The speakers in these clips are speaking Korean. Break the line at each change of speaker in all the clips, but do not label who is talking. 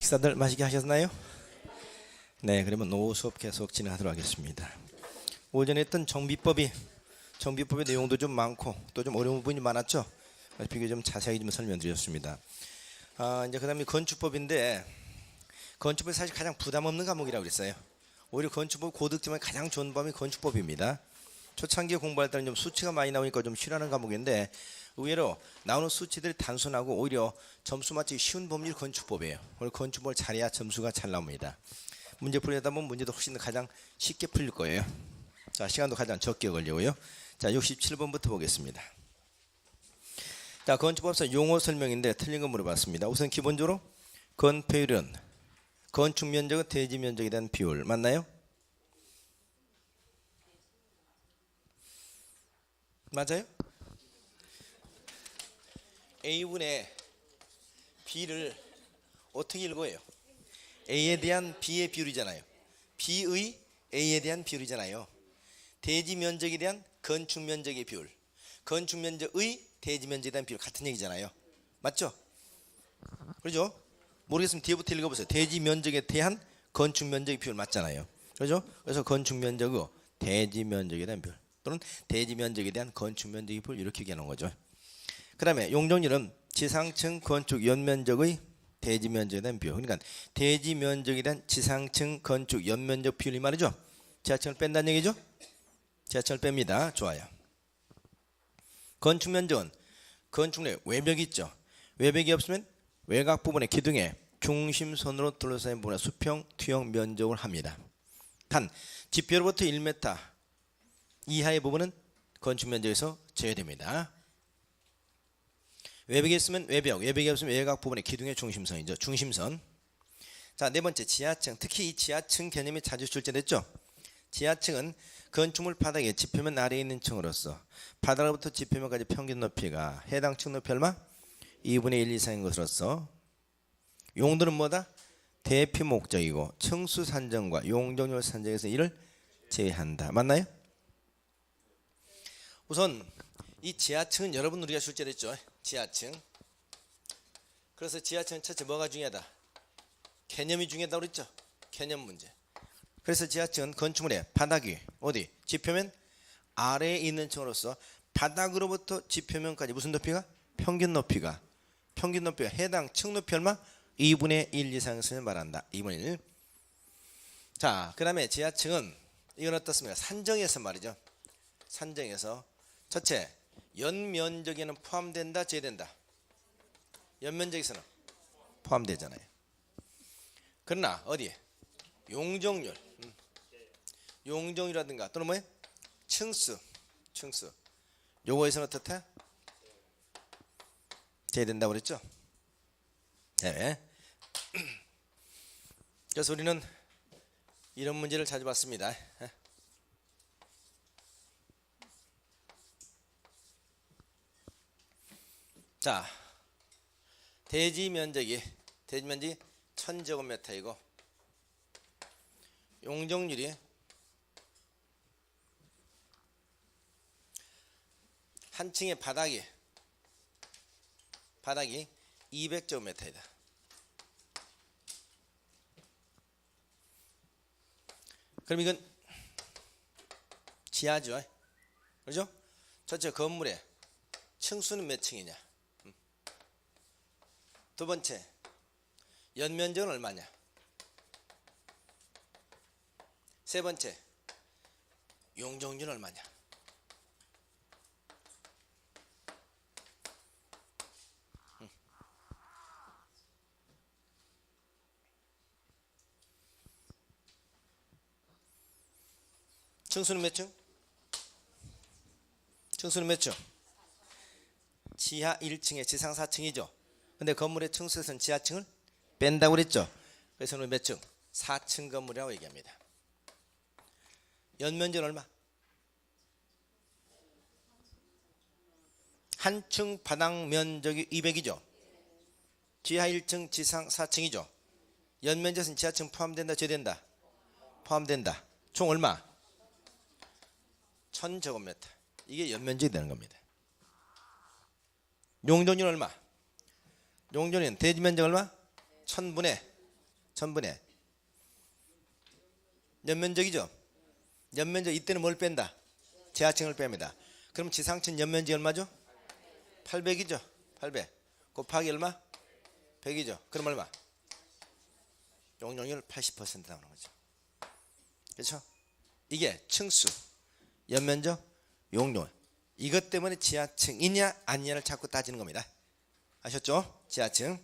식사들 맛있게 하셨나요? 네, 그러면 오후 수업 계속 진행하도록 하겠습니다. 오전에 했던 정비법의 내용도 좀 많고 또 좀 어려운 부분이 많았죠. 그래서 비교적 좀 자세하게 좀 설명드렸습니다. 이제 그다음에 건축법인데 건축법이 사실 가장 부담 없는 과목이라고 그랬어요. 오히려 건축법 고득점의 가장 좋은 범위 건축법입니다. 초창기에 공부할 때는 좀 수치가 많이 나오니까 좀 싫어하는 과목인데 의외로 나오는 수치들이 단순하고 오히려 점수 맞추기 쉬운 범위 건축법이에요. 오늘 건축법을 잘해야 점수가 잘 나옵니다. 문제 풀려다 보면 문제도 훨씬 더 가장 쉽게 풀릴 거예요. 자, 시간도 가장 적게 걸리고요. 자, 67번부터 보겠습니다. 자, 건축법상 용어 설명인데 틀린 거 물어봤습니다. 우선 기본적으로 건폐율은 건축 면적과 대지 면적에 대한 비율 맞나요? 맞아요? A분의 B를 어떻게 읽어요? A에 대한 B의 비율이잖아요. B의 A에 대한 비율이잖아요. 대지 면적에 대한 건축 면적의 비율, 건축 면적의 대지 면적에 대한 비율 같은 얘기잖아요. 맞죠? 그렇죠? 모르겠으면 뒤에부터 읽어보세요. 대지 면적에 대한 건축 면적의 비율 맞잖아요. 그렇죠? 그래서 건축 면적의 대지 면적에 대한 비율 또는 대지 면적에 대한 건축 면적의 비율 이렇게 얘기하는 거죠. 그 다음에 용적률은 지상층 건축 연면적의 대지 면적에 대한 비율. 그러니까 대지 면적에 대한 지상층 건축 연면적 비율이 말이죠. 지하층을 뺀다는 얘기죠. 지하층을 뺍니다. 좋아요. 건축 면적은 건축 내 외벽이 있죠. 외벽이 없으면 외곽 부분의 기둥에 중심선으로 둘러싸인 부분의 수평 투영 면적을 합니다. 단 지표로부터 1m 이하의 부분은 건축 면적에서 제외됩니다. 외벽이 있으면 외벽, 외벽이 없으면 외곽 부분의 기둥의 중심선이죠. 중심선. 자, 네 번째 지하층. 특히 이 지하층 개념이 자주 출제됐죠. 지하층은 건축물 바닥에 지표면 아래에 있는 층으로서 바닥으로부터 지표면까지 평균 높이가 해당 층 높이 얼마? 2분의 1 이상인 것으로서 용도는 뭐다? 대피 목적이고 층수 산정과 용적률 산정에서 이를 제외한다. 맞나요? 우선 이 지하층은 여러분 우리가 출제됐죠. 지하층. 그래서 지하층은 첫째 뭐가 중요하다? 개념이 중요하다고 그랬죠. 개념 문제. 그래서 지하층은 건축물의 바닥이 어디? 지표면 아래에 있는 층으로서 바닥으로부터 지표면까지 무슨 높이가? 평균 높이가 해당 층 높이 얼마? 2분의 1 이상을 말한다. 2분의 1. 자, 그 다음에 지하층은 이건 어떻습니까? 산정에서 말이죠. 산정에서 첫째 연면적에는 포함된다 제외된다? 연면적에서는 포함되잖아요. 그러나 어디에? 용적률 용적률이라든가 또는 뭐예요? 층수 요거에서는 어떻다? 제외된다고 그랬죠? 네. 그래서 우리는 이런 문제를 자주 봤습니다. 자, 대지 면적이 1000제곱미터이고 용적률이 한 층의 바닥이 200제곱미터이다. 그럼 이건 지하죠. 그렇죠? 첫째 건물의 층수는 몇 층이냐? 두 번째 연면적은 얼마냐? 세 번째 용적률은 얼마냐? 층수는 몇 층? 층수는 몇 층? 지하 1층에 지상 4층이죠. 근데 건물의 층수에서는 지하층을 뺀다고 그랬죠. 그래서 몇 층? 4층 건물이라고 얘기합니다. 연면적은 얼마? 한 층 바닥 면적이 200이죠. 지하 1층 지상 4층이죠. 연면적은 지하층 포함된다 제외된다? 포함된다. 총 얼마? 1000제곱미터. 이게 연면적이 되는 겁니다. 용적률 얼마? 용적률은 대지 면적 얼마? 1000분의 전분의 연면적이죠. 연면적 이때는 뭘 뺀다? 지하층을 뺍니다. 그럼 지상층 연면적이 얼마죠? 800이죠. 800 곱하기 얼마? 100이죠. 그럼 얼마? 용적률 80% 나오는 거죠. 그렇죠? 이게 층수, 연면적, 용적률. 이것 때문에 지하층이냐 아니냐를 자꾸 따지는 겁니다. 아셨죠? 지하층.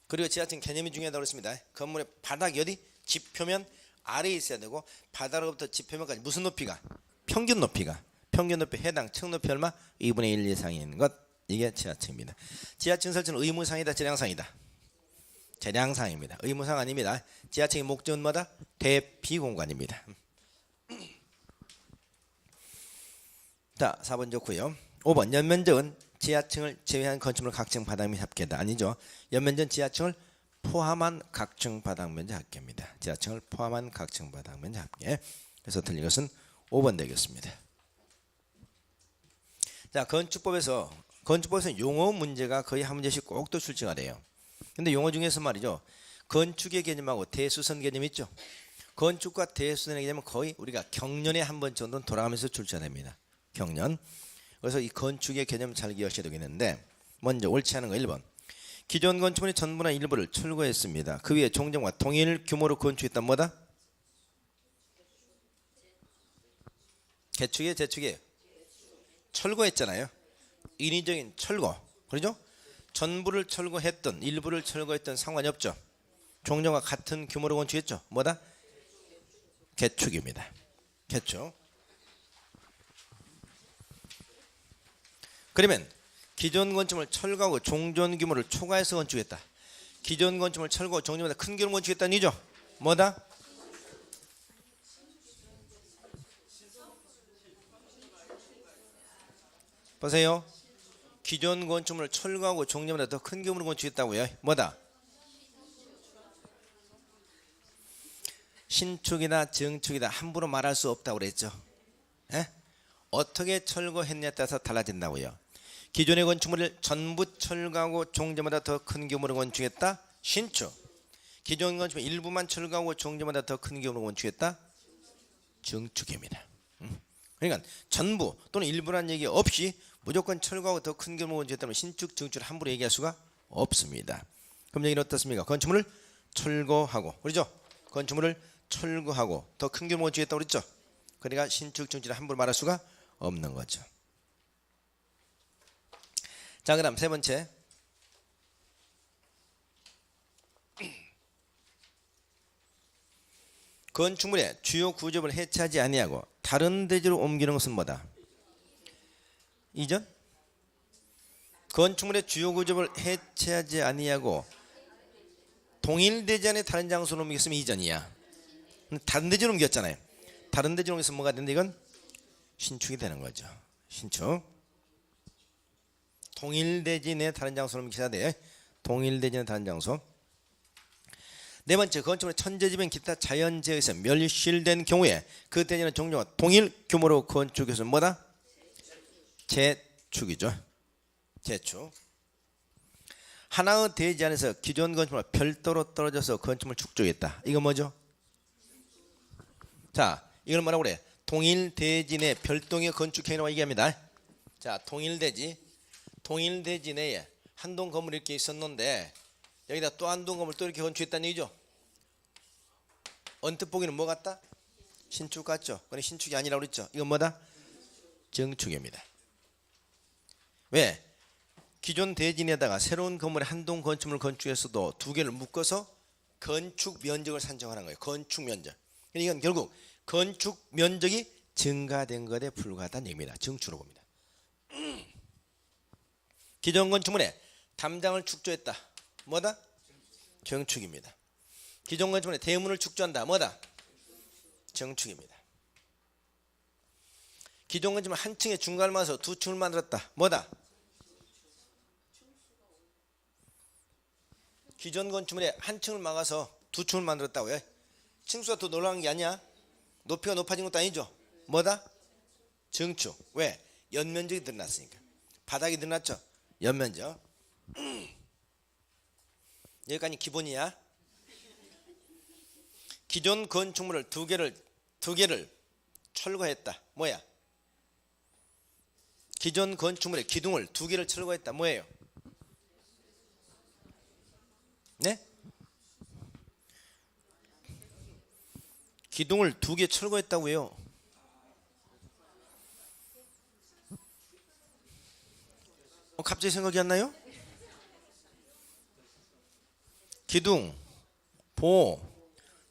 그리고 지하층 개념이 중요하다고 그랬습니다. 건물의 바닥이 어디? 지표면 아래에 있어야 되고 바닥으로부터 지표면까지 무슨 높이가? 평균 높이가. 평균 높이 해당 층 높이 얼마? 2분의 1 이상인 것. 이게 지하층입니다. 지하층 설치는 의무상이다 재량상이다? 재량상입니다. 의무상 아닙니다. 지하층의 목적은 뭐다? 대피공간입니다. 자, 4번 좋고요. 5번 연면적은 지하층을 제외한 건축물 각층 바닥 및 합계다. 아니죠. 연면적 지하층을 포함한 각층 바닥 면적 합계입니다. 지하층을 포함한 각층 바닥 면적 합계. 그래서 틀린 것은 5번 되겠습니다. 자, 건축법에서는 용어 문제가 거의 한 문제씩 꼭 또 출제가 돼요. 근데 용어 중에서 말이죠. 건축의 개념하고 대수선 개념이 있죠. 건축과 대수선의 개념은 거의 우리가 경년에 한 번 정도는 돌아가면서 출제됩니다. 경년. 그래서 이 건축의 개념을 잘 기억하셔야 되겠는데 먼저 옳지 않은 거 1번. 기존 건축물의 전부나 일부를 철거했습니다. 그 위에 종전과 동일 규모로 건축했다 뭐다? 개축이에요 재축이에요? 철거했잖아요. 인위적인 철거. 그렇죠? 전부를 철거했던 일부를 철거했던 상관이 없죠. 종전과 같은 규모로 건축했죠. 뭐다? 개축입니다. 개축. 그러면 기존 건축물을 철거하고 종전 규모를 초과해서 건축했다. 기존 건축물을 철거하고 종전보다 큰 규모로 건축했다는 얘기죠. 뭐다? 보세요. 기존 건축물을 철거하고 종전보다 더 큰 규모로 건축했다고요. 뭐다? 신축이나 증축이다 함부로 말할 수 없다고 그랬죠. 에? 어떻게 철거했냐에 따라서 달라진다고요. 기존의 건축물을 전부 철거하고 종전보다 더 큰 규모로 건축했다. 신축. 기존 건축물 일부만 철거하고 종전보다 더 큰 규모로 건축했다. 증축입니다. 그러니까 전부 또는 일부라는 얘기 없이 무조건 철거하고 더 큰 규모로 건축했다면 신축, 증축을 함부로 얘기할 수가 없습니다. 그럼 여기는 어떻습니까? 건축물을 철거하고, 그렇죠? 건축물을 철거하고 더 큰 규모로 건축했다고 그랬죠? 그러니까 신축, 증축을 함부로 말할 수가 없는 거죠. 자, 그다음 세 번째. 건축물의 주요 구조를 해체하지 아니하고 다른 대지로 옮기는 것은 뭐다? 이전? 건축물의 주요 구조를 해체하지 아니하고 동일 대지 안에 다른 장소로 옮겼으면 이전이야. 다른 대지로 옮겼잖아요. 다른 대지로 옮겼으면 뭐가 되는데 이건 신축이 되는 거죠. 신축. 동일 대지 내 다른 장소로 옮기셔야 돼. 동일 대지 내 다른 장소. 네 번째, 건축물의 천재지변 기타 자연재해에 의해서 멸실된 경우에 그 대지는 종류와 동일 규모로 건축해서 뭐다? 재축이죠. 재축. 하나의 대지 안에서 기존 건축물과 별도로 떨어져서 건축물 축조했다. 이거 뭐죠? 자, 이걸 뭐라고 그래? 동일 대지 내 별도의 건축행위라고 얘기합니다. 자, 동일 대지 내에 한 동 건물이 이렇게 있었는데 여기다 또 한 동 건물 또 이렇게 건축했다는 얘기죠. 언뜻 보기는 뭐 같다? 신축 같죠? 그건 신축이 아니라고 그랬죠. 이건 뭐다? 증축입니다. 왜? 기존 대진에다가 새로운 건물에 한 동 건축물을 건축했어도 두 개를 묶어서 건축 면적을 산정하는 거예요. 건축 면적. 이건 결국 건축 면적이 증가된 것에 불과하다는 얘기입니다. 증축으로 봅니다. 기존 건축물에 담장을 축조했다. 뭐다? 증축입니다. 기존 건축물에 대문을 축조한다. 뭐다? 증축입니다. 기존 건축물 한 층에 중간을 맞아서 두 층을 만들었다. 뭐다? 기존 건축물에 한 층을 막아서 두 층을 만들었다고요. 층수가 더 올라간 게 아니야. 높이가 높아진 것도 아니죠. 뭐다? 증축. 왜? 연면적이 늘어났으니까. 바닥이 늘어났죠. 연면적. 여기까지 기본이야. 기존 건축물을 두 개를 철거했다. 뭐야? 기존 건축물의 기둥을 두 개를 철거했다. 뭐예요? 네? 기둥을 두 개 철거했다고요. 갑자기 생각이 안 나요? 기둥, 보,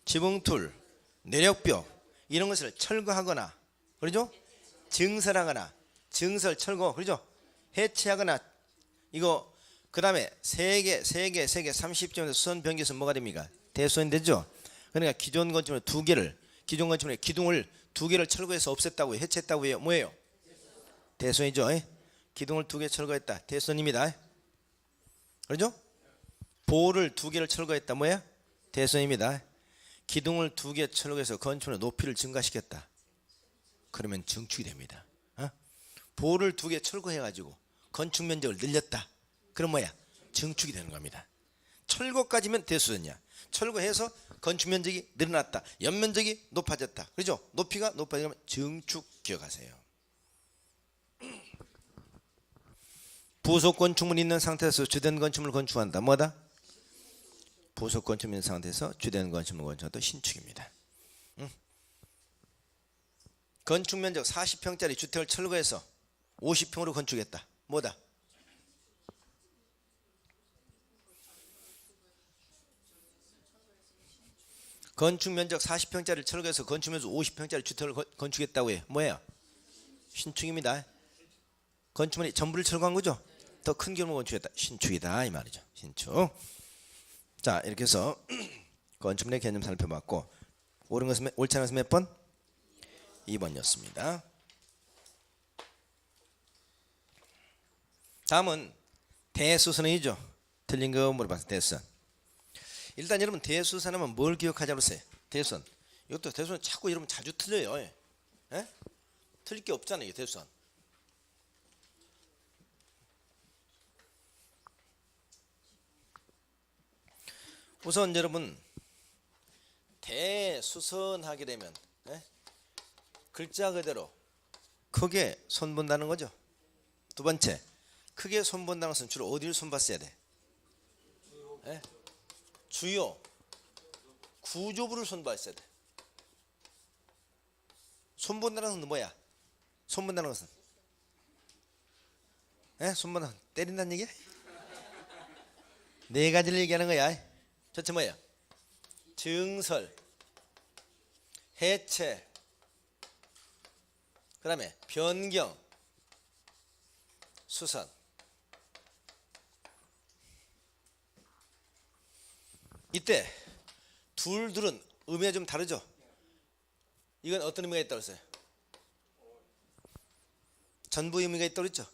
지붕툴, 내력벽 이런 것을 철거하거나, 그러죠? 증설하거나, 증설 철거, 그러죠? 해체하거나, 이거 그 다음에 세개 30점에서 수선 변기에서 뭐가 됩니까? 대수선이 되죠? 그러니까 기존 건축물 기존 건축물의 기둥을 두 개를 철거해서 없앴다고요. 해체했다고요. 뭐예요? 대수선이죠. 기둥을 두 개 철거했다. 대수선입니다. 그러죠? 보를 두 개를 철거했다. 뭐야? 대수선입니다. 기둥을 두 개 철거해서 건축물의 높이를 증가시켰다. 그러면 증축이 됩니다. 보를 두 개 철거해가지고 건축 면적을 늘렸다. 그럼 뭐야? 증축이 되는 겁니다. 철거까지면 대수선이야. 철거해서 건축 면적이 늘어났다. 연면적이 높아졌다. 그렇죠? 높이가 높아지면 증축 기억하세요. 부속 건축물이 있는 상태에서 주된 건축물을 건축한다. 뭐다? 부속 건축물 있는 상태에서 주된 건축물 건축한다. 신축입니다. 건축 면적 40평짜리 주택을 철거해서 50평으로 건축했다. 뭐다? 건축 면적 40평짜리를 철거해서 건축 면적 50평짜리 주택을 건축했다고 해요. 뭐예요? 신축입니다. 건축물이 전부를 철거한 거죠? 더 큰 규모 건축했다. 신축이다 이 말이죠. 신축. 자, 이렇게 해서 건축물의 개념 살펴봤고, 옳은 것은 옳지 않은 것은 몇 번? 2번이었습니다. 다음은 대수선이죠. 틀린 거 물어봤어요. 대수선. 일단 여러분 대수선 하면 뭘 기억하자고 했어요? 대수선. 이것도 대수선 자꾸 여러분 자주 틀려요. 예? 틀릴 게 없잖아요. 대수선. 우선 여러분 대수선하게 되면 글자 그대로 크게 손본다는 거죠. 두 번째, 크게 손본다는 것은 주로 어디를 손봤어야 돼? 주요 구조부를 손봤어야 돼. 손본다는 것은 뭐야? 손본다는 것은 손본다는 것은 때린다는 얘기야? 네 가지를 얘기하는 거야. 첫째 뭐예요? 증설, 해체, 그 다음에 변경, 수선. 이때 둘은 의미가 좀 다르죠? 이건 어떤 의미가 있다고 했어요? 전부 의미가 있다고 그랬죠?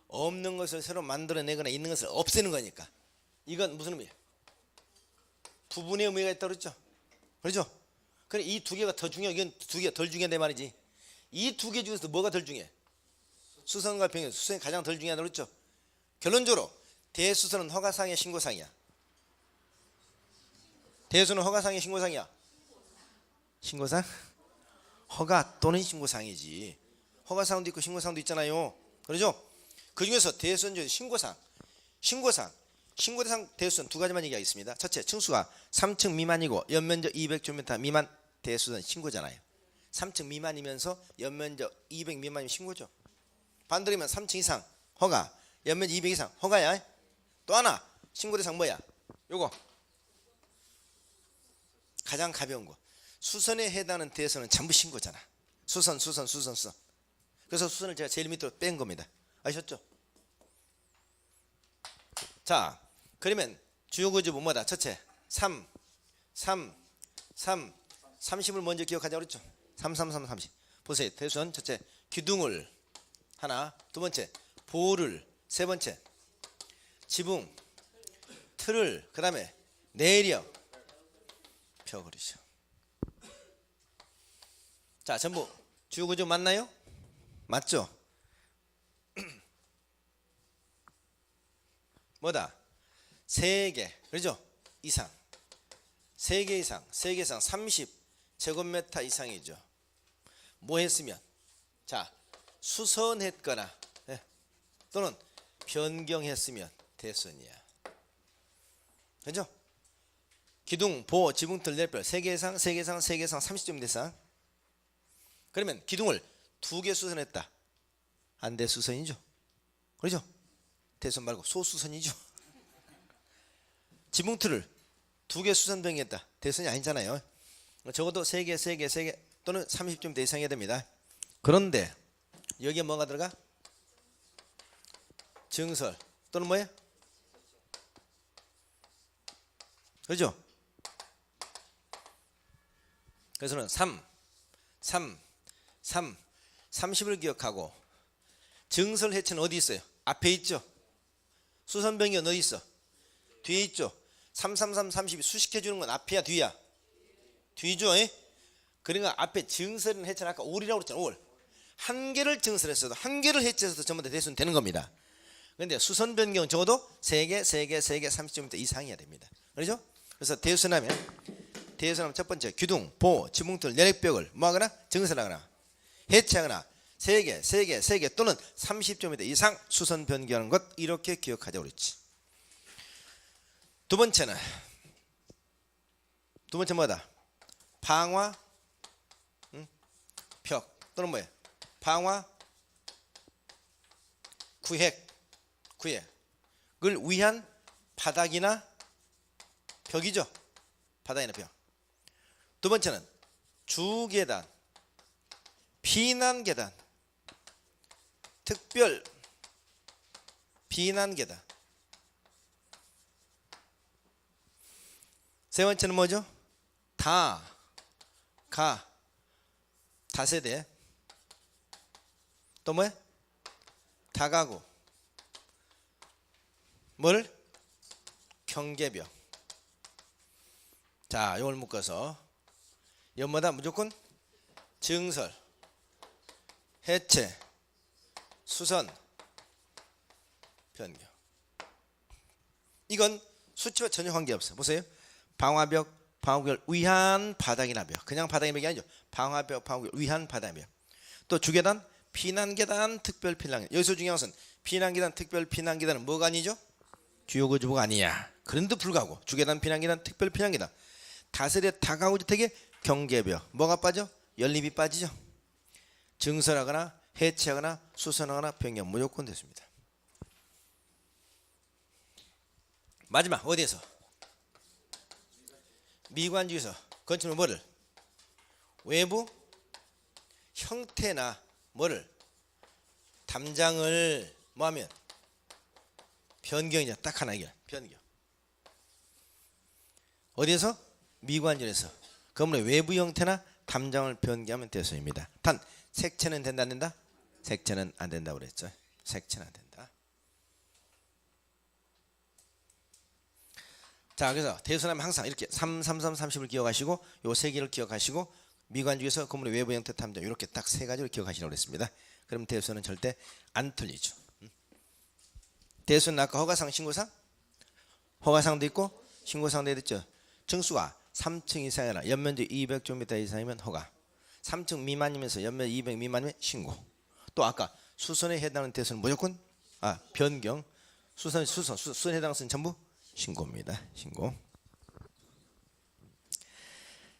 없는 것을 새로 만들어내거나 있는 것을 없애는 거니까. 이건 무슨 의미예요? 부분의 의미가 있다고 그랬죠? 그렇죠? 그래, 이 두 개가 더 중요해. 이건 두 개가 덜 중요한 내 말이지. 이 두 개 중에서 뭐가 덜 중요해? 수선과 변경. 수선이 가장 덜 중요하다고 그랬죠? 결론적으로 대수선은 허가상의 신고상이야. 대수는 허가상의 신고상이야. 신고상? 허가 또는 신고상이지. 허가상도 있고 신고상도 있잖아요. 그렇죠? 그 중에서 대수선 중에 신고상 대상 대수선 두 가지만 얘기하겠습니다. 첫째, 층수가 3층 미만이고 연면적 200제곱미터 미만 대수선 신고잖아요. 3층 미만이면서 연면적 200 미만이면 신고죠. 반대로면 3층 이상 허가, 연면적 200 이상 허가야. 또 하나 신고 대상 뭐야? 요거 가장 가벼운 거. 수선에 해당하는 대수선은 전부 신고잖아. 수선. 그래서 수선을 제가 제일 밑으로 뺀 겁니다. 아셨죠? 자, 그러면 주요 구조부 뭐다? 첫째, 30을 먼저 기억하자고 그랬죠? 30. 보세요. 대수선 첫째, 기둥을 하나, 두 번째, 보를, 세 번째, 지붕, 틀을, 그 다음에 내력, 펴버리죠. 자, 전부 주요 구조 맞나요? 맞죠? 뭐다? 세 개, 그렇죠? 이상, 3개 이상, 3개 이상 30제곱미터 이상이죠. 뭐 했으면? 자, 수선했거나 또는 변경했으면 대선이야. 그죠? 기둥, 보, 지붕틀, 내벽 3개 이상, 3개 이상, 3개 이상 30점 이상. 그러면 기둥을 2개 수선했다. 안 돼, 수선이죠. 그렇죠? 대선 말고 소수선이죠. 지붕틀을 2개 수선 변경했다. 대선이 아니잖아요. 적어도 3개, 3개, 3개 또는 30점 이상해야 됩니다. 그런데 여기에 뭐가 들어가? 증설 또는 뭐예요? 그렇죠? 그래서는 30을 기억하고 증설 해체는 어디 있어요? 앞에 있죠. 수선 변경은 어디 있어? 뒤에 있죠. 30이 수식해 주는 건 앞이야 뒤야? 뒤죠. 그러니까 앞에 증설은 해체는 아까 올이라고 그랬잖아. 올. 한 개를 증설했어도 한 개를 해체해서도 전부 다 대수는 되는 겁니다. 그런데 수선 변경은 적어도 3개 30점 이상이어야 됩니다. 그렇죠? 그래서 대수하면 첫 번째 기둥, 보, 지붕틀, 내력벽을 뭐하거나 증설하거나 해체하거나 3개 또는 30점 이상 수선 변경하는 것, 이렇게 기억하자고 그랬지. 두 번째는 뭐다? 방화 벽 또는 뭐예요? 방화 구획을 위한 바닥이나 벽이죠. 바닥이나 벽. 두 번째는 주계단, 피난계단, 특별 피난계단. 세 번째는 뭐죠? 다세대. 또 뭐야? 다가구. 뭘? 경계벽. 자, 이걸 묶어서 연마다 무조건 증설, 해체, 수선, 변경. 이건 수치와 전혀 관계없어. 보세요. 방화벽, 방화벽을 위한 바닥이나 벽. 그냥 바닥의 벽이 아니죠. 방화벽, 방화벽을 위한 바닥의 벽. 또 주계단, 피난계단, 특별 피난계단. 여기서 중요한 것은 피난계단, 특별 피난계단은 뭐가 아니죠? 주요 거주부가 아니야. 그런데도 불구하고 주계단, 피난계단, 특별 피난계단, 다세대 다가구 주택의 경계벽. 뭐가 빠져? 연립이 빠지죠. 증설하거나 해체하거나 수선하거나 변경 무조건 됐습니다. 마지막 어디에서? 미관주에서 건축물 뭐를? 외부 형태나 뭐를? 담장을 뭐하면? 변경이죠. 딱 하나 이게 변경. 어디에서? 미관주에서 건물의 외부 형태나 담장을 변경하면 됐습니다. 단 색채는 된다 안 된다? 색채는 안 된다고 그랬죠. 색채는 안 된다. 자, 그래서 대수하면 항상 이렇게 30을 기억하시고 요 세 개를 기억하시고 미관주에서 건물의 외부 형태 담장 이렇게 딱 세 가지를 기억하시라고 그랬습니다. 그럼 대수는 절대 안 틀리죠. 대수는 아까 허가상, 신고상? 허가상도 있고 신고상도 있죠. 층수가 3층 이상이나 연면적 200제곱미터 이상이면 허가, 3층 미만이면서 연면 200 미만이면 신고. 또 아까 수선에 해당하는 대수는 무조건 변경, 수선에 해당하는 것은 전부 신고입니다. 신고.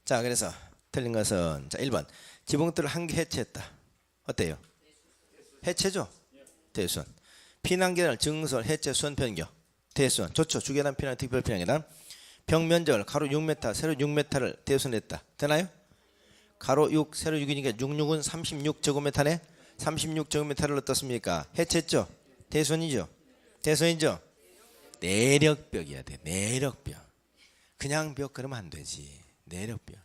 자, 그래서 틀린 것은 자 1번 지붕틀을 한 개 해체했다. 어때요? 해체죠. 대수원. 피난계단을 증설, 해체, 수선, 변경. 대수원. 좋죠. 주계단, 피난, 특별 피난계단. 벽 면적을 가로 6m, 세로 6m를 대수했다. 되나요? 가로 6, 세로 6이니까 66은 36제곱미터네. 36제곱미터를 어떻습니까? 해체했죠? 대수원이죠? 대수원이죠? 내력벽이야 돼. 내력벽. 그냥 벽 그러면 안 되지. 내력벽.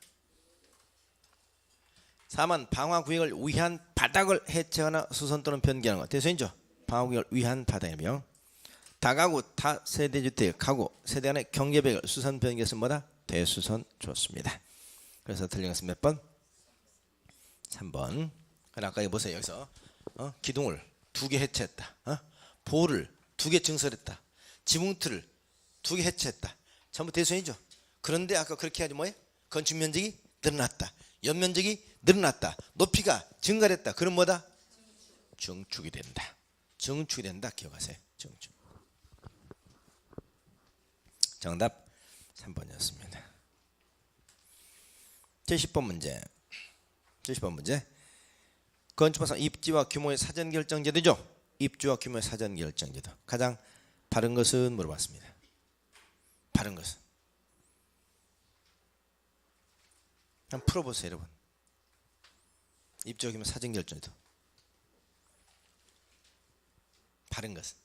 4번 방화구역을 위한 바닥을 해체하거나 수선 또는 변경하는 것. 대수원이죠? 방화구역을 위한 바닥의 벽. 다가구 다세대주택 가구 세대 간의 경계벽을 수선 변경해서 뭐다? 대수선 좋습니다. 그래서 틀린 것은 몇 번? 3번. 그럼 아까 보세요. 여기서 기둥을 2개 해체했다. 보를 2개 증설했다. 지붕틀을 2개 해체했다. 전부 대손이죠. 그런데 아까 그렇게 하지 뭐예요? 건축 면적이 늘어났다. 연면적이 늘어났다. 높이가 증가했다. 그럼 뭐다? 증축이 된다. 증축이 된다. 기억하세요. 증축. 정답 3번이었습니다. 제10번 문제. 제10번 문제. 건축법상 입지와 규모의 사전 결정제도죠. 입지와 규모의 사전 결정제도. 가장 바른 것은 물어봤습니다. 바른 것은. 한번 풀어보세요, 여러분. 입지와 규모 사전 결정제도. 바른 것은.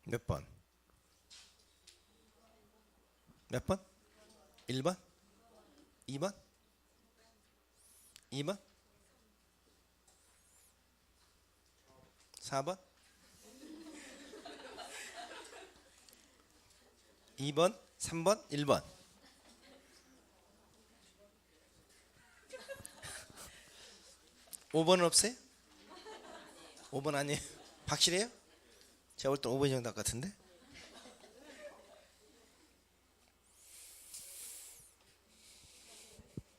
몇 번? 몇 번? 1번? 2번? 2번? 4번? 2번? 3번? 1번? 5번은 없어요? 5번 아니에요? 확실해요? 제가 볼 때 5번 정답 같은데?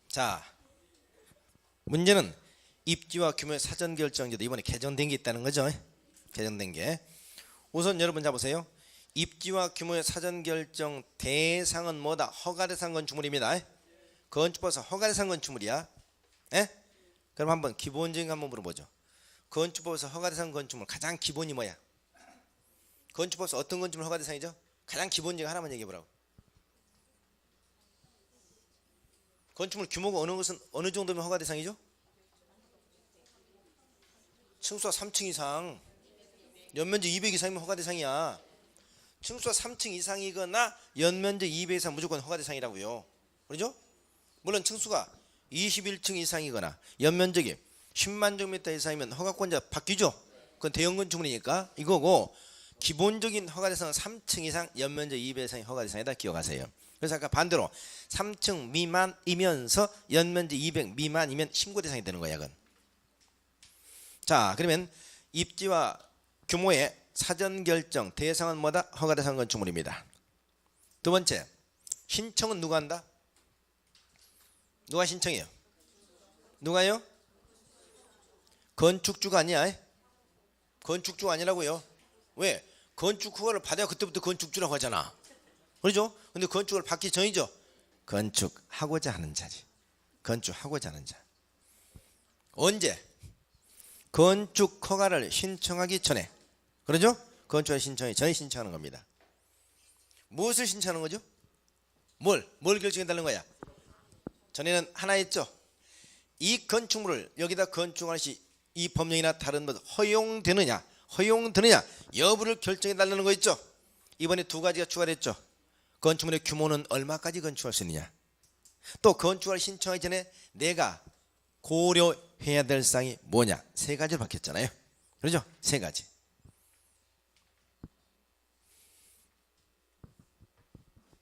자, 문제는 입지와 규모의 사전 결정제도 이번에 개정된 게 있다는 거죠. 개정된 게. 우선 여러분 잡으세요. 입지와 규모의 사전 결정 대상은 뭐다? 허가대상 건축물입니다. 건축법에서 허가대상 건축물이야. 에? 그럼 한번 기본적인 거 한번 물어보죠. 건축법에서 허가대상 건축물 가장 기본이 뭐야? 건축법에서 어떤 건축물 허가대상이죠? 가장 기본적인 하나만 얘기해보라고. 건축물 규모가 어느 것은 어느 정도면 허가대상이죠? 층수가 3층 이상, 연면적 200 이상이면 허가대상이야. 층수가 3층 이상이거나 연면적 200 이상 무조건 허가대상이라고요. 그렇죠? 물론 층수가 21층 이상이거나 연면적이 10만 제곱미터 이상이면 허가권자 바뀌죠. 그건 대형 건축물이니까 이거고, 기본적인 허가대상은 3층 이상 연면적 200 이상이 허가대상이다. 기억하세요. 그래서 아까 반대로 3층 미만이면서 연면적 200 미만이면 신고대상이 되는 거야. 그건. 자, 그러면 입지와 규모의 사전 결정 대상은 뭐다? 허가대상 건축물입니다. 두 번째, 신청은 누가 한다? 누가 신청해요? 누가요? 건축주가 아니야. 건축주가 아니라고요. 왜? 건축 허가를 받아야 그때부터 건축주라고 하잖아. 그렇죠? 근데 건축을 받기 전이죠. 건축하고자 하는 자지. 건축하고자 하는 자. 언제? 건축 허가를 신청하기 전에. 그렇죠? 건축허가 신청하기 전에 신청하는 겁니다. 무엇을 신청하는 거죠? 뭘 결정해달라는 거야? 전에는 하나 했죠. 이 건축물을 여기다 건축할 시 이 법령이나 다른 것 허용되느냐 여부를 결정해달라는 거 있죠. 이번에 두 가지가 추가됐죠. 건축물의 규모는 얼마까지 건축할 수 있느냐, 또 건축을 신청하기 전에 내가 고려해야 될 사항이 뭐냐, 세 가지를 밝혔잖아요. 그렇죠? 세 가지.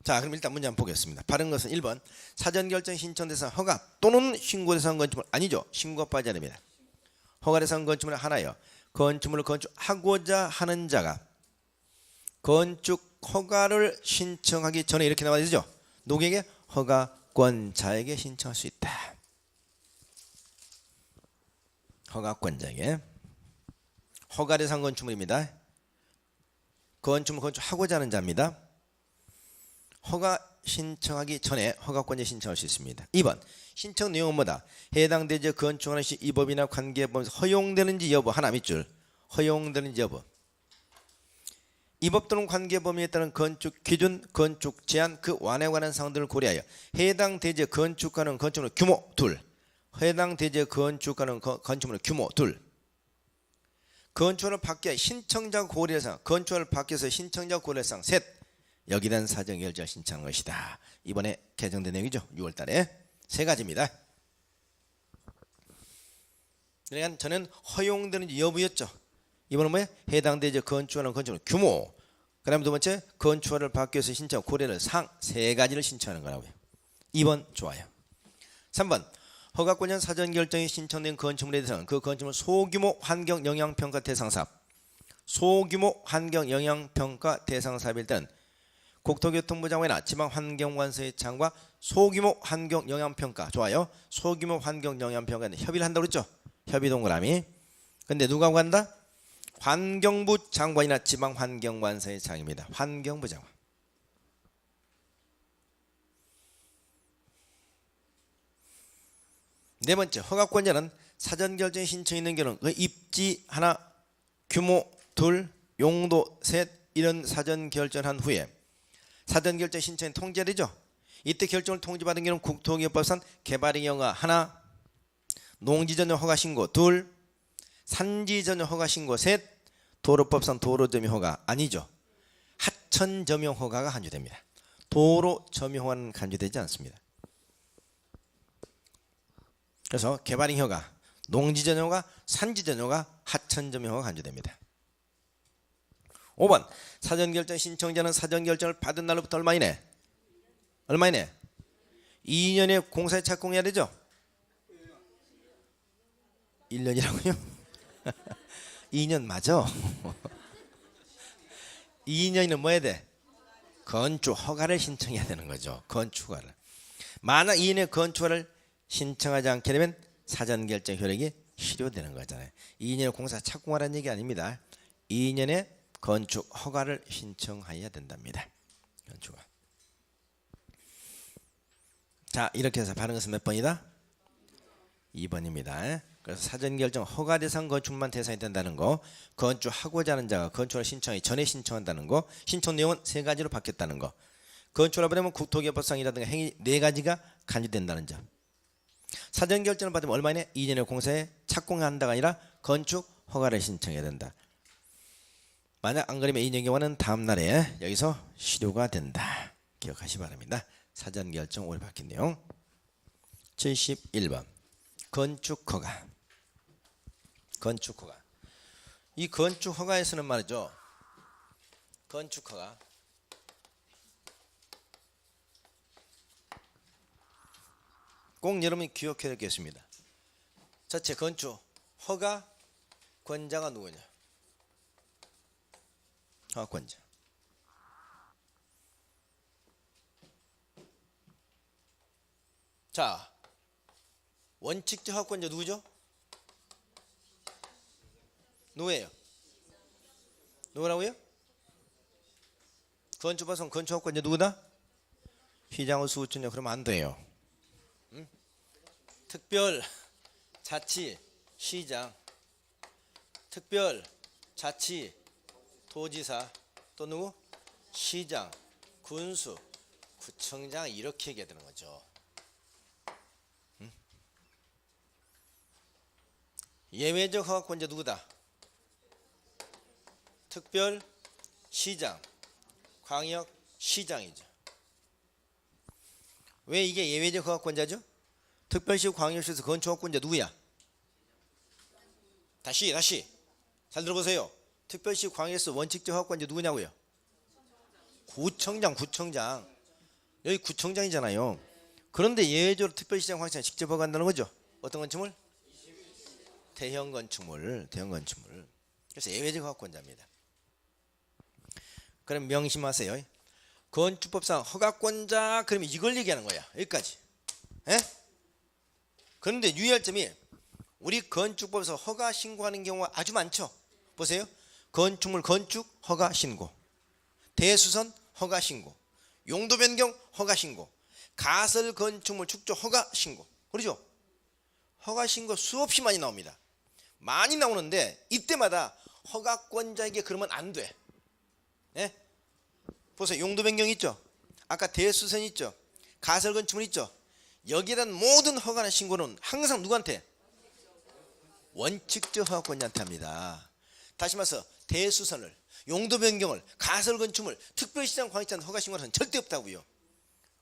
자, 그럼 일단 문제 한번 보겠습니다. 바른 것은 1번 사전결정 신청 대상 허가 또는 신고 대상 건축물 아니죠. 신고가 빠져야 됩니다. 허가 대상 건축물 하나요. 건축물을 건축하고자 하는 자가 건축 허가를 신청하기 전에 이렇게 나와 있죠. 누구에게? 허가권자에게 신청할 수 있다. 허가권자에게. 허가 대상 건축물입니다. 건축물 건축하고자 하는 자입니다. 허가 신청하기 전에 허가권자 신청할 수 있습니다. 2번 신청 내용은 뭐다? 해당 대지에 건축하는 시 이 법이나 관계법에서 허용되는지 여부 하나 밑줄 허용되는지 여부. 이 법 또는 관계 범위에 따른 건축 기준, 건축 제한, 그 완에 관한 사항들을 고려하여 해당 대지에 건축하는 건축물 규모 둘. 해당 대지에 건축하는 건축물 규모 둘. 건축을 받기 위해 신청자 고려할 사항, 건축을 받기 위해서 신청자 고려할 사항 셋. 여기에 대한 사정 결정 신청한 것이다. 이번에 개정된 내용이죠. 6월달에 세 가지입니다. 그러니까 저는 허용되는지 여부였죠. 이번은 뭐예요? 해당 대지에 건축하는 건축물 규모. 그다음 두 번째 건축허를 받기 위해서 신청 고려를 사항 세 가지를 신청하는 거라고요. 2번 좋아요. 3번 허가권자 사전 결정이 신청된 건축물에 대해서는 그 건축물 소규모 환경 영향 평가 대상 사업. 소규모 환경 영향 평가 대상 사업일 때는 국토교통부 장관이나 지방환경관서의 장과 소규모 환경 영향 평가 좋아요. 소규모 환경 영향 평가는 협의를 한다고 그랬죠. 협의 동그라미. 근데 누가 한다? 환경부 장관이나 지방환경관서의 장입니다. 환경부 장관. 네 번째 허가권자는 사전 결정 신청이 있는 경우는 그 입지 하나, 규모 둘, 용도 셋 이런 사전 결정한 후에 사전 결정 신청이 통지되죠. 이때 결정을 통지받은 경우는 국토기업법상 개발의 경우가 하나, 농지 전용 허가 신고 둘, 산지 전용 허가 신고 셋, 도로법상 도로 점용 허가 아니죠. 하천 점용 허가가 간주됩니다. 도로 점용 허가는 간주되지 않습니다. 그래서 개발인 허가, 농지 전용 허가, 산지 전용 허가, 하천 점용 허가 간주됩니다. 5번 사전 결정 신청자는 사전 결정을 받은 날로부터 얼마 이내? 얼마 이내? 2년에 공사에 착공해야 되죠? 1년이라고요? 2년 맞아. 2년이면 뭐 해야 돼? 건축 허가를 신청해야 되는 거죠. 건축 허가를. 만약 2년에 건축 허가를 신청하지 않게 되면 사전 결정 효력이 실효되는 거잖아요. 2년에 공사 착공하라는 얘기 아닙니다. 2년에 건축 허가를 신청해야 된답니다. 건축 허가. 자, 이렇게 해서 바른 것은 몇 번이다? 2번입니다. 그래서 사전 결정 허가 대상 건축만 대상이 된다는 거, 건축하고자 하는 자가 건축을 신청하기 전에 신청한다는 거, 신청 내용은 세 가지로 바뀌었다는 거, 건축을 받으면 국토기업법상이라든가 행위 네 가지가 간주된다는 점. 사전 결정을 받으면 얼마 이내? 2년의 공사에 착공한다가 아니라 건축 허가를 신청해야 된다. 만약 안 그러면 2년 경우는 다음 날에 여기서 실효가 된다. 기억하시 바랍니다. 사전 결정 오늘 바뀐 내용. 71번 건축 허가. 건축 허가. 이 건축 허가에서는 말이죠. 건축 허가. 꼭 여러분이 기억해야 되겠습니다. 자체 건축 허가 권자가 누구냐? 허가권자. 자, 원칙적 허가권자 누구죠? 누구예요? 누구라고요? 건축법상 건축허가권자 누구다? 시장의 수호천자. 그러면 안 돼요. 응? 특별 자치 시장, 특별 자치 도지사, 또 누구? 시장, 군수, 구청장 이렇게 얘기해야 되는 거죠. 응? 예외적 허가권자 누구다? 특별 시장, 광역 시장이죠. 왜 이게 예외적 허가권자죠? 특별시 광역시에서 건축허가권자 누구야? 다시 잘 들어보세요. 특별시 광역시 원칙적 허가권자 누구냐고요? 구청장. 여기 구청장이잖아요. 그런데 예외적으로 특별시장 광역시장 직접 허가한다는 거죠. 어떤 건축물? 대형 건축물. 그래서 예외적 허가권자입니다. 그럼 명심하세요. 건축법상 허가권자 그러면 이걸 얘기하는 거야. 여기까지. 에? 그런데 유의할 점이 우리 건축법에서 허가 신고하는 경우가 아주 많죠. 보세요. 건축물 건축 허가 신고, 대수선 허가 신고, 용도 변경 허가 신고, 가설 건축물 축조 허가 신고. 그렇죠? 허가 신고 수없이 많이 나옵니다. 많이 나오는데 이때마다 허가권자에게 그러면 안 돼. 네? 보세요. 용도 변경 있죠? 아까 대수선 있죠? 가설 건축물 있죠? 여기에 대한 모든 허가나 신고는 항상 누구한테? 원칙적 허가권자한테 합니다. 다시 말해서 대수선을, 용도 변경을, 가설 건축물, 특별시장 광역시장 허가 신고는 절대 없다고요.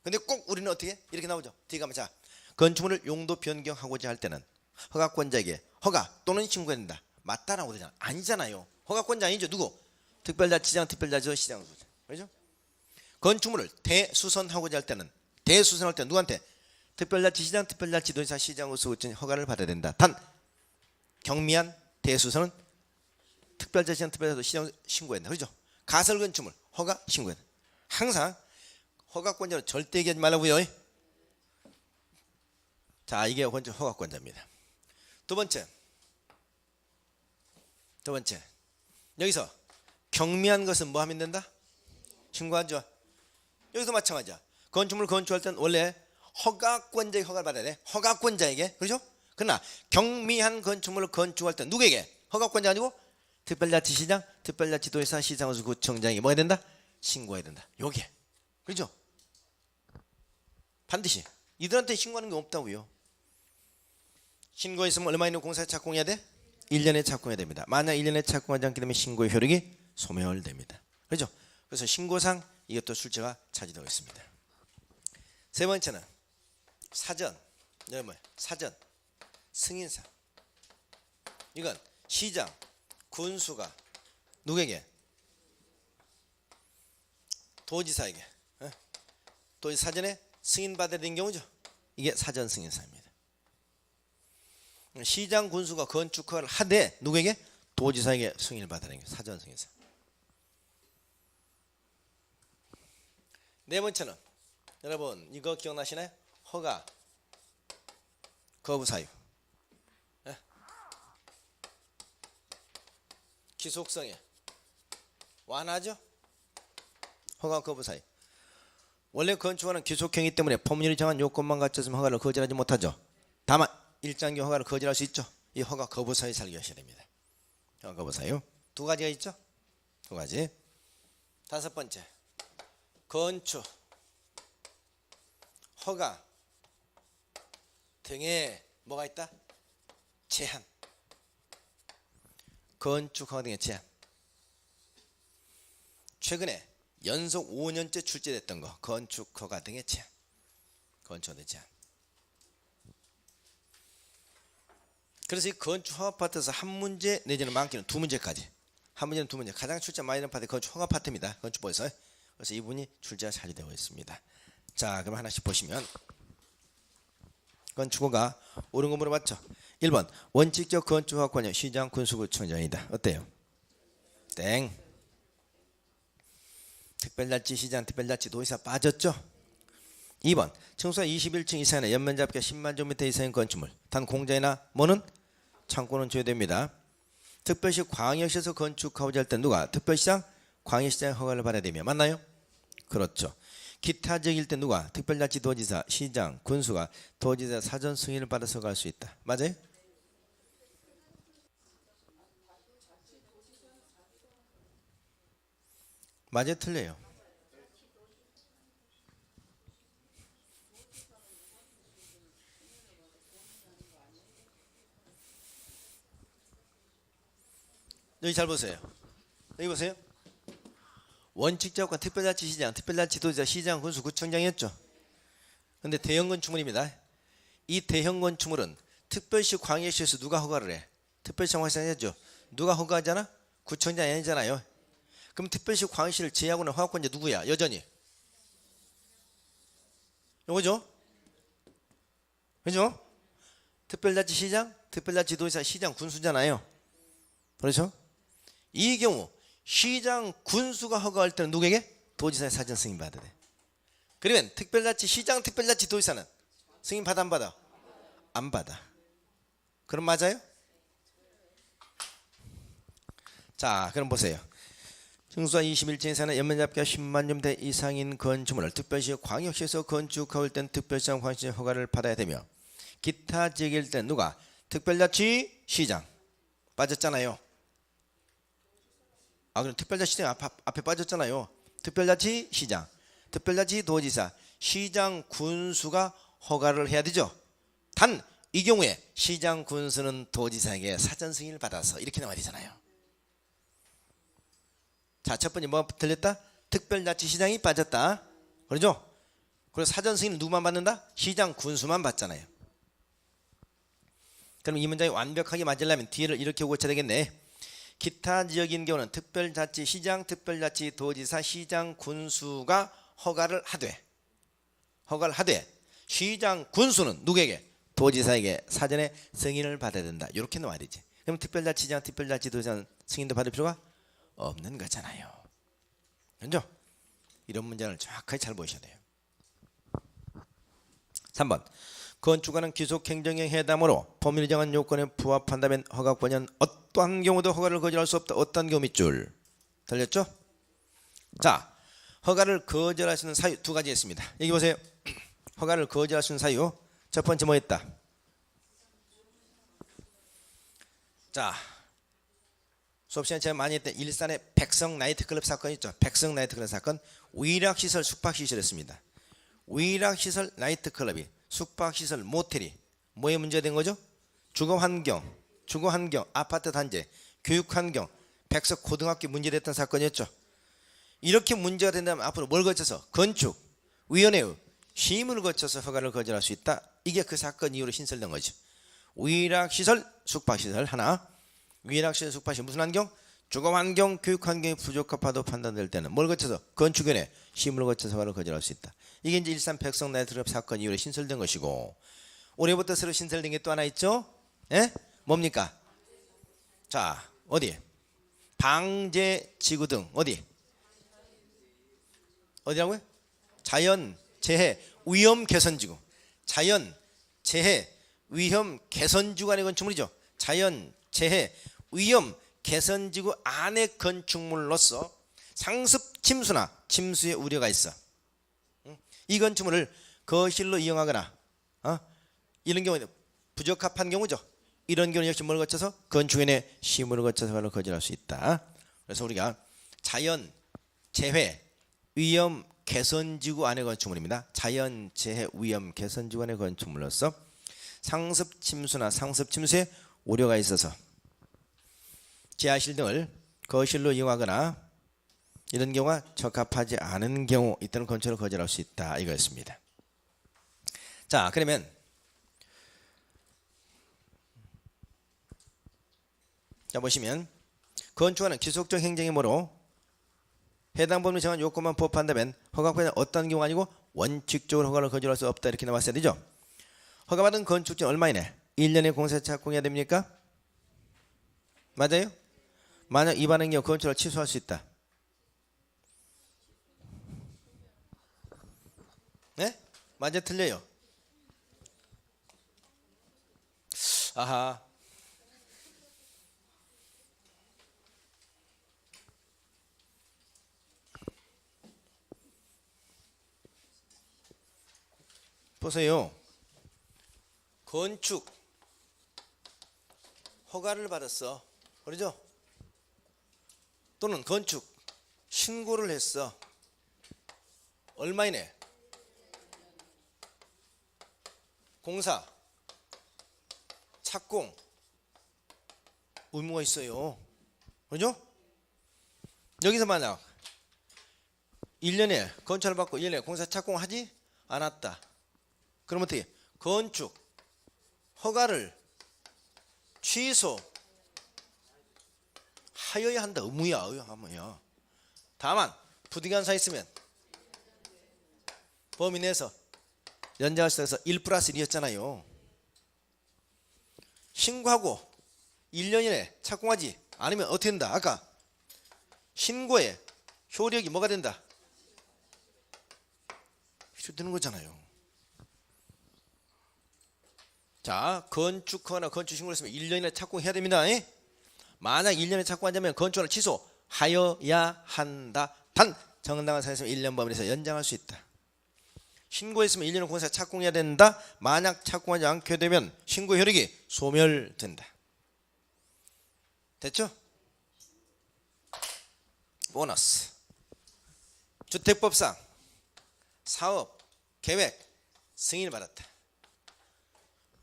근데 꼭 우리는 어떻게? 이렇게 나오죠. 뒤에 가면 자, 건축물을 용도 변경하고자 할 때는 허가권자에게 허가 또는 신고해야 된다. 맞다라고 그러잖아. 아니잖아요. 허가권자 아니죠. 누구? 특별자치장, 특별자치도시장. 그렇죠? 건축물을 대수선하고자 할 때는, 대수선할 때는 누구한테? 특별자치시장, 특별자치도지사, 시장으로서 허가를 받아야 된다. 단 경미한 대수선은 특별자치장, 특별자치도 시장 신고해야 된다. 그렇죠? 가설 건축물 허가 신고해야 된다. 항상 허가권자로 절대 얘기하지 말라고요. 자, 이게 허가권자입니다. 두 번째, 여기서 경미한 것은 뭐 하면 된다? 신고하죠. 여기서 마찬가지야. 건축물 건축할 때는 원래 허가권자에게 허가를 받아야 돼. 허가권자에게. 그렇죠? 그러나 경미한 건축물을 건축할 때 누구에게? 허가권자 아니고 특별자치시장, 특별자치도지사, 시장으로서 구청장에게 뭐 해야 된다? 신고해야 된다. 요게. 그렇죠? 반드시 이들한테 신고하는 게 없다고요. 신고했으면 얼마 있는 공사에 착공해야 돼? 1년에 착공해야 됩니다. 만약 1년에 착공하지 않게 되면 신고의 효력이 소멸됩니다. 그렇죠? 그래서 신고상 이것도 출제가 차지되고 있습니다. 세 번째는 사전. 사전 승인사. 이건 시장, 군수가 누구에게? 도지사에게. 도지사 사전에 승인받아야 되는 경우죠. 이게 사전 승인사입니다. 시장, 군수가 건축허가를 하되 누구에게? 도지사에게 승인을 받아야 되는 게 사전 승인사. 네 번째는 여러분 이거 기억나시나요? 허가 거부 사유. 기속성에 완화죠. 허가 거부 사유. 원래 건축하는 기속행위 때문에 법률이 정한 요건만 갖췄으면 허가를 거절하지 못하죠. 다만 일장기 허가를 거절할 수 있죠. 이 허가 거부 사유 잘 기억하셔야 됩니다. 허가 거부 사유 두 가지가 있죠. 두 가지. 다섯 번째, 건축 허가 등에 뭐가 있다? 제한. 건축 허가 등의 제한. 최근에 연속 5년째 출제됐던 거, 건축 허가 등의 제한. 건축 허가 등의 제한. 그래서 이 건축 허가 파트에서 한 문제 내지는 많게는 두 문제까지, 한 문제는 두 문제, 가장 출제 많이 되는 파트 건축 허가 파트입니다. 건축부에서. 그래서 이분이 출제가 잘 되고 있습니다. 자, 그럼 하나씩 보시면 건축허가 옳은 거 물어봤죠. 1번 원칙적 건축허가권은 시장, 군수구청장이다. 어때요? 땡. 특별자치, 시장, 특별자치, 도지사 빠졌죠. 2번 청소가 21층 이상이나 연면적가 10만 제곱미터 이상인 건축물, 단 공장이나 뭐는 창고는 제외됩니다. 특별시 광역시에서 건축하고자 할 때 누가? 특별시장, 광역시장 허가를 받아야 되며, 맞나요? 그렇죠. 기타 지역일 때 누가? 특별자치, 도지사, 시장, 군수가 도지사 사전 승인을 받아서 갈 수 있다. 맞아요? 맞아요? 틀려요? 여기 잘 보세요. 여기 보세요. 원칙적과 특별자치시장, 특별자치도지사, 시장, 군수, 구청장이었죠. 근데 대형 건축물입니다. 이 대형 건축물은 특별시 광역시에서 누가 허가를 해? 특별시 광역시장 했죠. 누가 허가하잖아? 구청장이 아니잖아요. 그럼 특별시 광역시를 제외하고는 허가권자 누구야? 여전히 요거죠? 그죠? 특별자치시장, 특별자치도지사, 시장, 군수잖아요. 그렇죠? 이 경우 시장, 군수가 허가할 때는 누구에게? 도지사의 사전 승인 받아야 돼. 그러면 특별자치, 시장, 특별자치, 도지사는 승인 받아 안 받아? 안 받아. 그럼 맞아요? 자, 그럼 보세요. 증수와 21층에서는 연면잡기가 10만 점대 이상인 건축물을 특별시 광역시에서 건축할 땐 특별시장 광역시 허가를 받아야 되며 기타 지역일 땐 누가? 특별자치 시장 빠졌잖아요. 그럼 특별자치 시장 앞에 빠졌잖아요. 특별자치 시장, 특별자치 도지사, 시장 군수가 허가를 해야 되죠. 단 이 경우에 시장 군수는 도지사에게 사전 승인을 받아서 이렇게 나와야 되잖아요. 자, 첫 번째 뭐 들렸다? 특별자치시장이 빠졌다. 그러죠? 그래서 사전 승인은 누구만 받는다? 시장 군수만 받잖아요. 그럼 이 문장이 완벽하게 맞으려면 뒤를 이렇게 고쳐야 되겠네. 기타 지역인 경우는 특별자치시장, 특별자치도지사, 시장 군수가 허가를 하되 시장 군수는 누구에게? 도지사에게 사전에 승인을 받아야 된다. 이렇게 나와야 되지. 그럼 특별자치시장, 특별자치도지사는 승인도 받을 필요가 없는 거잖아요. 그렇죠? 이런 문제를 정확하게 잘 보셔야 돼요. 3번 건축가는 귀속행정의 해담으로 법률이 정한 요건에 부합한다면 허가권은 어떠한 경우도 허가를 거절할 수 없다. 어떤 경우 밑줄 들렸죠? 자, 허가를 거절할 수 있는 사유 두 가지 있습니다. 여기 보세요. 허가를 거절할 수 있는 사유 첫 번째 뭐였다? 자, 수업 시간에 제가 많이 했던 일산의 백성 나이트클럽 사건 있죠. 백성 나이트클럽 사건 위락시설 숙박시설이었습니다. 위락시설 나이트클럽이 숙박시설 모텔이 뭐에 문제가 된 거죠? 주거환경, 아파트 단지, 교육환경, 백석 고등학교 문제됐던 사건이었죠. 이렇게 문제가 된다면 앞으로 뭘 거쳐서? 건축위원회의 심의를 거쳐서 허가를 거절할 수 있다. 이게 그 사건 이후로 신설된 거죠. 위락시설 숙박시설 하나, 위락시설 숙박시설 무슨 환경? 주거환경, 교육환경이 부적합하다고 판단될 때는 뭘 거쳐서? 건축위원회 심의를 거쳐서 허가를 거절할 수 있다. 이게 이제 일산 백성 나이트클럽 사건 이후로 신설된 것이고, 올해부터 새로 신설된 게 또 하나 있죠? 예? 뭡니까? 자, 어디? 방제지구 등 어디라고요? 자연, 재해, 위험 개선지구. 자연, 재해, 위험 개선지구 안의 건축물이죠. 자연, 재해, 위험 개선지구 안의 건축물로서 상습 침수나 침수의 우려가 있어. 이 건축물을 거실로 이용하거나 이런 경우는 부적합한 경우죠. 이런 경우는 역시 뭘 거쳐서? 건축위원회 심의를 거쳐서 허가를 거절할 수 있다. 그래서 우리가 자연, 재해, 위험 개선지구 안의 건축물입니다. 자연, 재해, 위험 개선지구 안의 건축물로서 상습 침수나 상습 침수에 우려가 있어서 지하실 등을 거실로 이용하거나 이런 경우가 적합하지 않은 경우 이때는 건축을 거절할 수 있다 이거였습니다. 자, 그러면 자 보시면 건축하는 기속적 행정의 뭐로 해당 법률 정한 요건만 부합한다면 허가권은 어떤 경우가 아니고 원칙적으로 허가를 거절할 수 없다 이렇게 나왔어야 되죠. 허가받은 건축지 얼마 이내 1년에 공사 착공해야 됩니까? 맞아요? 만약 위반한 경우 건축을 취소할 수 있다. 네? 맞아 틀려요? 아하. 보세요. 건축 허가를 받았어. 그러죠? 또는 건축 신고를 했어. 얼마 이내? 공사 착공 의무가 있어요. 그죠? 여기서 만약 1년에 건축을 받고 1년에 공사 착공하지 않았다. 그럼 어떻게? 건축 허가를 취소하여야 한다. 의무야. 다만 부득이한 사항이 있으면 범위 내에서 연장할 수 있어서 1+1이었잖아요. 신고하고 1년 이내 착공하지 않으면 어떻게 된다? 아까 신고의 효력이 뭐가 된다? 취소되는 거잖아요. 자, 건축허나 건축신고를 했으면 1년 이내 착공해야 됩니다. 만약 1년에 착공하자면 건축을 취소하여야 한다. 단 정당한 사유에서 1년 범위 내에서 연장할 수 있다. 신고했으면 1년 후 공사 착공해야 된다. 만약 착공하지 않게 되면 신고 효력이 소멸된다. 됐죠? 보너스. 주택법상 사업 계획 승인을 받았다.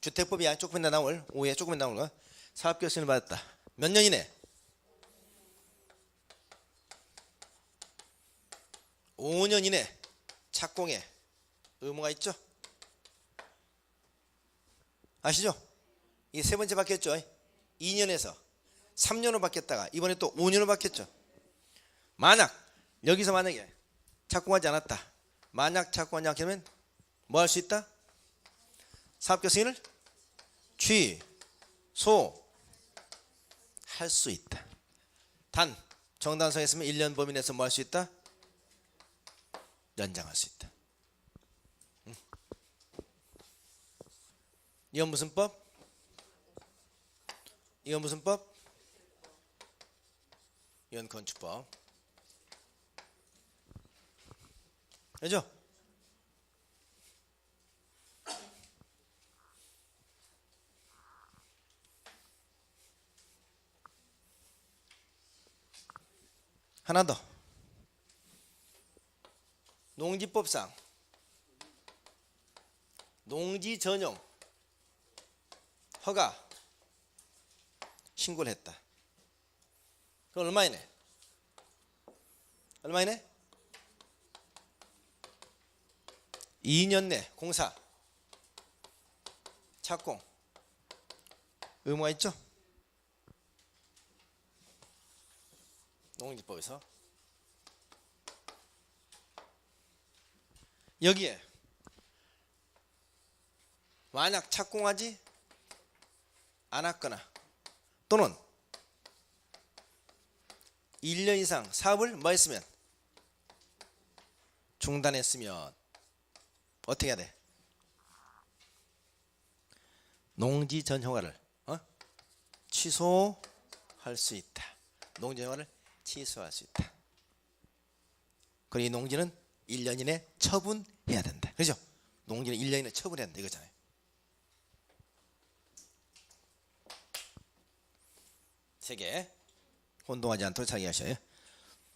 주택법이 조금이나 나올 오후에 조금이나 나올 거 사업계획 승인을 받았다. 몇 년 이내? 5년 이내 착공에 의무가 있죠? 아시죠? 이 세 번째 바뀌었죠? 2년에서 3년으로 바뀌었다가 이번에 또 5년으로 바뀌었죠. 만약 여기서 만약에 착공하지 않았다. 만약 착공하지 않게 되면 뭐 할 수 있다? 사업계획 승인을 취소할 수 있다. 단 정당성에 있으면 1년 범위 내에서 뭐 할 수 있다? 연장할 수 있다. 이건 무슨 법? 이건 무슨 법? 이건 건축법. 그죠? 하나 더. 농지법상 농지 전용 허가 신고를 했다. 그럼 얼마 이내? 얼마 이내? 2년 내 공사 착공 의무가 있죠? 농지법에서 여기에 만약 착공하지 않았거나 또는 1년 이상 사업을 뭐 했으면 중단했으면 어떻게 해야 돼? 농지 전 허가를 취소할 수 있다. 농지 허가를 취소할 수 있다. 그리고 이 농지는 1년 이내 처분해야 된다. 그렇죠? 농지는 1년 이내 처분해야 된다 이거잖아요. 세 개 혼동하지 않도록 잘 이해하셔요.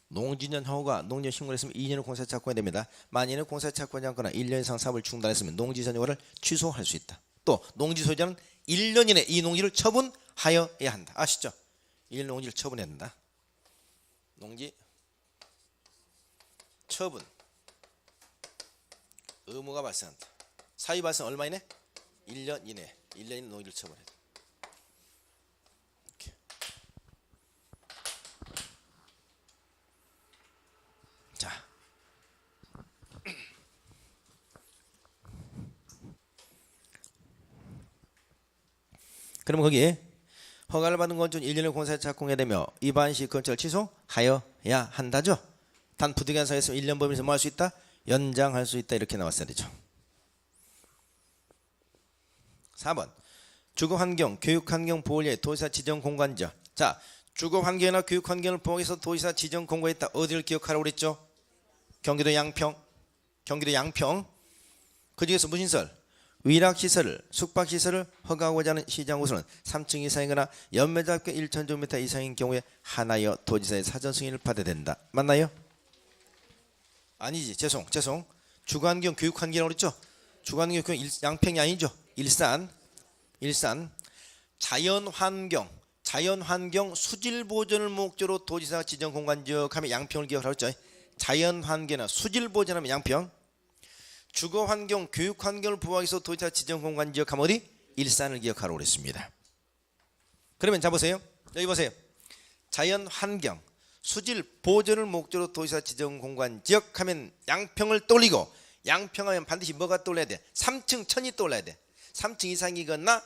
농지전 허가 농지 신고를 했으면 2년 후 공사 착공해야 됩니다. 만일에 공사 착공하지 않거나 1년 이상 사업을 중단했으면 농지전 허가를 취소할 수 있다. 또 농지 소유자는 1년 이내 이 농지를 처분하여야 한다. 아시죠? 1년 농지를 처분해야 된다. 농지 처분 의무가 발생한다. 사유 발생 얼마 이내? 1년 이내. 1년 이내 농지를 처분해야 돼. 이렇게. 자, 그러면 거기에 허가를 받은 건축 1년의 공사에 착공해야 되며 위반 시 건축을 취소하여야 한다죠. 단 부득이한 사유에서 1년 범위에서 뭐 할 수 있다? 연장할 수 있다. 이렇게 나왔어야 되죠. 4번 주거환경, 교육환경 보호를 위해 도지사 지정 공간 지역. 자, 주거환경이나 교육환경을 보호하기 위해서 도지사 지정 공간에 있다. 어디를 기억하라고 그랬죠? 경기도 양평. 경기도 양평. 그 중에서 무슨 시설? 위락시설을 숙박시설을 허가하고자 하는 시장구수는 3층 이상이거나 연매작교 1,000제곱미터 이상인 경우에 하나여 도지사의 사전 승인을 받아야 된다. 맞나요? 아니지. 죄송. 주거환경 교육환경이라고 그랬죠? 주거환경 교육 양평이 아니죠. 일산. 자연환경 수질보전을 목적으로 도지사가 지정공간지역 하면 양평을 기억하라고 했죠. 자연환경이나 수질보전하면 양평. 주거환경, 교육환경을 보호하기 위해서 도지사 지정공간지역 하면 어디? 일산을 기억하라고 그랬습니다. 그러면 자 보세요. 여기 보세요. 자연환경, 수질보전을 목적으로 도지사 지정공간지역 하면 양평을 떠올리고 양평하면 반드시 뭐가 떠올라야 돼? 3층 천이 떠올라야 돼. 3층 이상이거나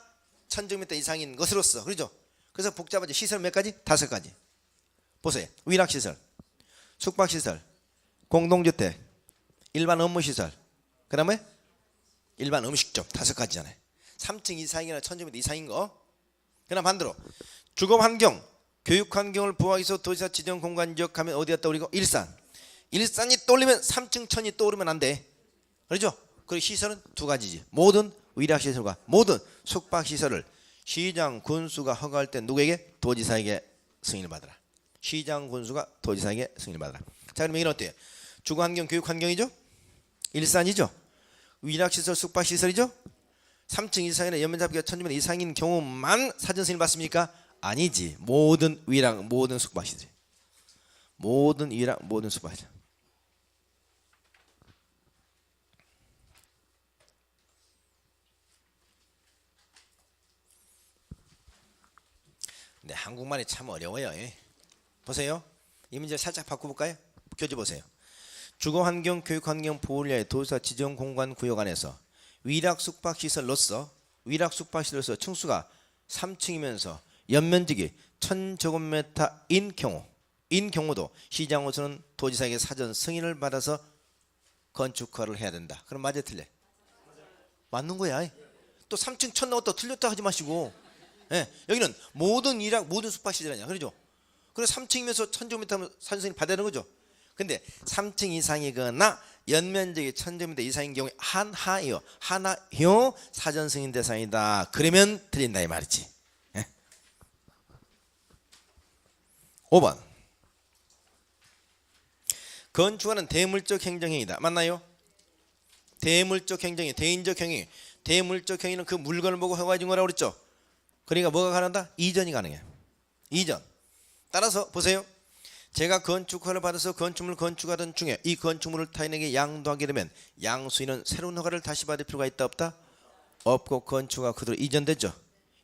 1,000제곱미터 이상인 것으로서. 그렇죠? 그래서 복잡하죠. 시설 몇 가지? 5가지. 보세요. 위락시설, 숙박시설, 공동주택, 일반 업무시설, 그 다음에 일반 음식점 5가지잖아요. 3층 이상이나 1,000제곱미터 이상인 거. 그다음 반대로 주거환경, 교육 환경을 보호하기 위해서 도지사 지정 공간 지역 하면 어디 갔다 우리고 일산. 일산이 떠오르면 3층 천이 떠오르면 안 돼. 그렇죠? 그리고 시설은 두 가지지. 모든 위락시설과 모든 숙박시설을 시장 군수가 허가할 때 누구에게? 도지사에게 승인을 받아라. 시장 군수가 도지사에게 승인을 받아라. 자, 그러면 이건 어때요? 주거환경 교육환경이죠? 일산이죠? 위락시설 숙박시설이죠? 3층 이상이나 연면잡기가 1000명 이상인 경우만 사전 승인을 받습니까? 아니지. 모든 위락, 모든 숙박시설, 모든 위락, 모든 숙박시설. 네, 한국말이 참 어려워요. 보세요. 이 문제 살짝 바꿔볼까요? 교재 보세요. 주거환경, 교육환경 보호를 위해 도지사 지정 공간 구역 안에서 위락 숙박시설로서 층수가 3층이면서 연면적이 1000제곱미터인 경우도 시장으로서는 도지사에게 사전 승인을 받아서 건축허를 해야 된다. 그럼 맞아 틀려? 맞는 거야. 또 3층 1000 나왔다 틀렸다 하지 마시고. 여기는 모든 위락 모든 숙박시설 아니야. 그러죠? 그래서 3층이면서 1000제곱미터면 사전 승인 받아야 되는 거죠. 근데 3층 이상이거나 연면적이 1000제곱미터 이상인 경우에 하나요 사전 승인 대상이다. 그러면 틀린다 이 말이지. 5번 건축하는 대물적 행정행위다. 맞나요? 대물적 행정행위, 대인적 행위. 대물적 행위는 그 물건을 보고 허가해 준 거라고 그랬죠. 그러니까 뭐가 가능하다? 이전이 가능해. 이전. 따라서 보세요. 제가 건축허를 받아서 건축물을 건축하던 중에 이 건축물을 타인에게 양도하게 되면 양수인은 새로운 허가를 다시 받을 필요가 있다 없다? 없고 건축허가 그대로 이전됐죠.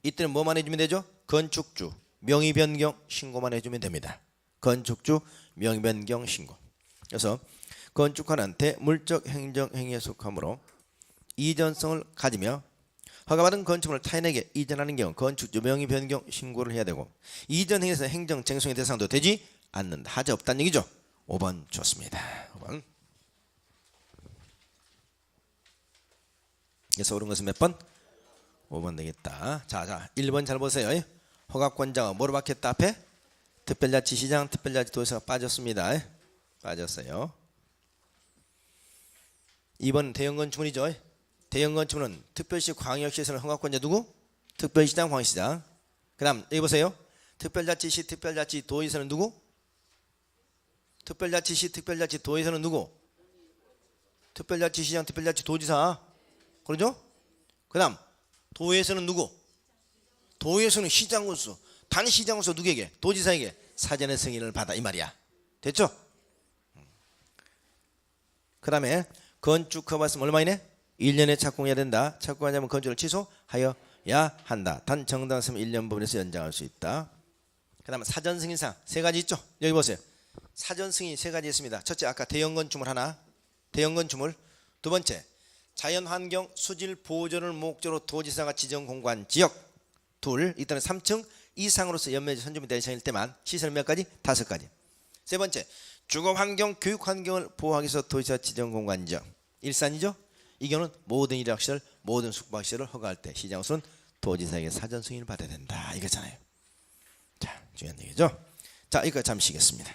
이때는 뭐만 해주면 되죠? 건축주 명의 변경 신고만 해주면 됩니다. 건축주 명의 변경 신고. 그래서 건축허는 대물적 행정행위에 속하므로 이전성을 가지며 허가받은 건축물을 타인에게 이전하는 경우 건축주 명의 변경 신고를 해야 되고 이전 행위에서 행정 쟁송의 대상도 되지 않는다. 하자 없다는 얘기죠. 5번 좋습니다. 5번. 그래서 옳은 것은 몇 번? 5번 되겠다. 자 1번 잘 보세요. 허가권자가 뭐로 받겠다 앞에? 특별자치시장, 특별자치도지사가 빠졌습니다. 빠졌어요. 2번 대형건축물이죠. 대형건축물은 특별시 광역시에서는 허가권자 누구? 특별시장, 광역시장. 그 다음 여기 보세요. 특별자치시, 특별자치도지사는 누구? 특별자치시, 특별자치도지사는 누구? 특별자치시장, 특별자치도지사. 그러죠? 그 다음 도에서는 누구? 도에서는 시장군수. 단 시장군수 누구에게? 도지사에게 사전의 승인을 받아 이 말이야. 됐죠? 그 다음에 건축허가 받으면 얼마이네? 1년에 착공해야 된다. 착공하자면 건축을 취소하여야 한다. 단 정당했으면 1년 부분에서 연장할 수 있다. 그 다음에 사전 승인사항 3가지 있죠? 여기 보세요. 사전 승인 3가지 있습니다. 첫째 아까 대형 건축물 하나, 대형 건축물. 두 번째 자연환경 수질 보존을 목적으로 도지사가 지정 공간 지역. 둘, 일단은 3층 이상으로서 연면적 1000제곱미터 이상일 때만 시설 몇 가지? 5가지. 세 번째 주거환경 교육환경을 보호하기 위해서 도지사 지정 공간 지역. 일산이죠? 이 경우는 모든 일학시설 모든 숙박시설을 허가할 때 시장으로서는 도지사에게 사전 승인을 받아야 된다 이거잖아요. 자 중요한 얘기죠. 자 이거 잠시 쉬겠습니다.